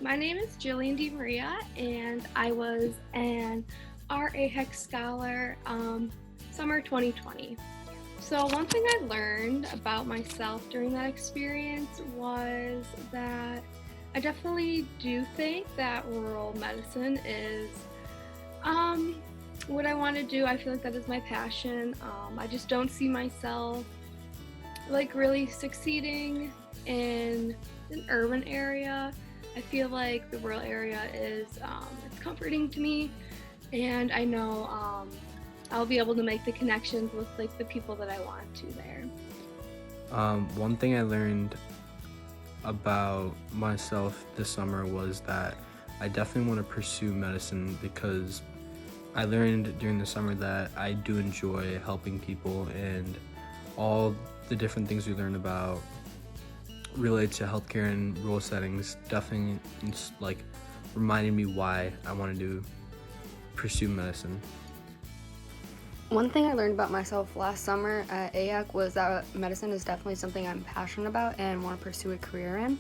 My name is Jillian DeMaria, and I was an R-AHEC Scholar summer 2020. So one thing I learned about myself during that experience was that I definitely do think that rural medicine is what I want to do. I feel like that is my passion. I just don't see myself like really succeeding in an urban area. I feel like the rural area is it's comforting to me, and I know I'll be able to make the connections with like the people that I want to there. One thing I learned about myself this summer was that I definitely want to pursue medicine because I learned during the summer that I do enjoy helping people, and all the different things we learned about related to healthcare in rural settings definitely like reminded me why I wanted to pursue medicine. One thing I learned about myself last summer at AHEC was that medicine is definitely something I'm passionate about and want to pursue a career in.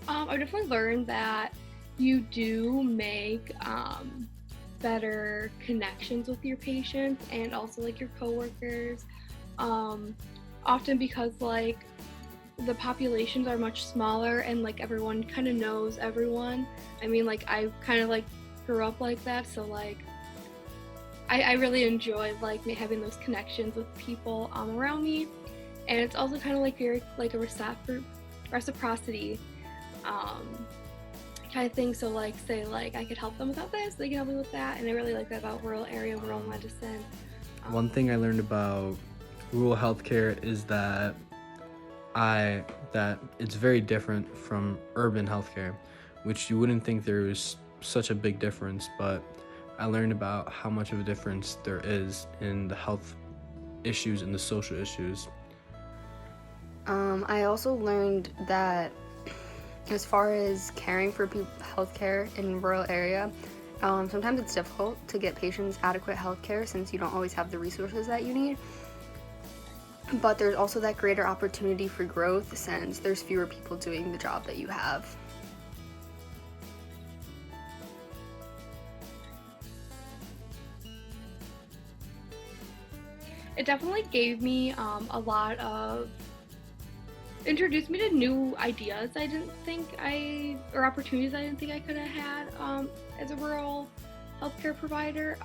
I definitely learned that you do make better connections with your patients and also like your coworkers. Often because like the populations are much smaller and like everyone kind of knows everyone. I mean, like I kind of like grew up like that, so like I really enjoy like having those connections with people around me, and it's also kind of like very like a reciprocity kind of thing. So like say like I could help them without this, they can help me with that, and I really like that about rural medicine. One thing I learned about rural healthcare is that it's very different from urban healthcare, which you wouldn't think there was such a big difference, but I learned about how much of a difference there is in the health issues and the social issues. I also learned that as far as caring for healthcare in a rural area, sometimes it's difficult to get patients adequate healthcare since you don't always have the resources that you need. But there's also that greater opportunity for growth since there's fewer people doing the job that you have. It definitely gave me a lot of introduced me to new ideas I didn't think or opportunities I didn't think I could have had as a rural healthcare provider,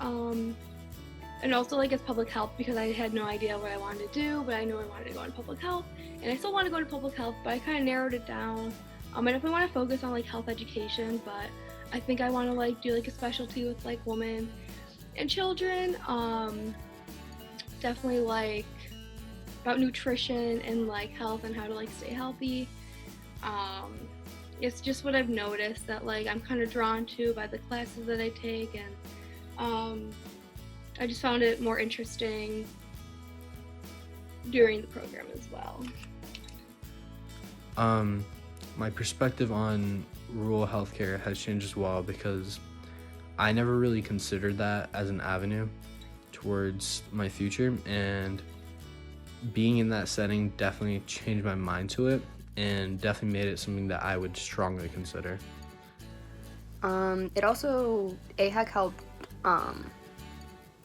and also like as public health, because I had no idea what I wanted to do, but I knew I wanted to go into public health, and I still want to go into public health, but I kind of narrowed it down. I definitely want to focus on like health education, but I think I want to like do like a specialty with like women and children. Definitely like about nutrition and like health and how to like stay healthy. It's just what I've noticed that like I'm kind of drawn to by the classes that I take, and I just found it more interesting during the program as well. My perspective on rural healthcare has changed as well because I never really considered that as an avenue towards my future, and being in that setting definitely changed my mind to it and definitely made it something that I would strongly consider. It also, AHEC helped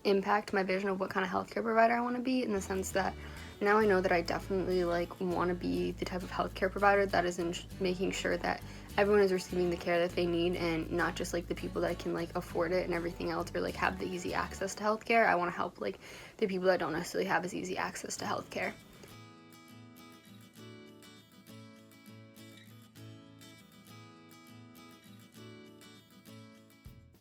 impact my vision of what kind of healthcare provider I want to be, in the sense that now I know that I definitely like want to be the type of healthcare provider that is making sure that everyone is receiving the care that they need, and not just like the people that can like afford it and everything else, or like have the easy access to healthcare. I want to help like the people that don't necessarily have as easy access to healthcare.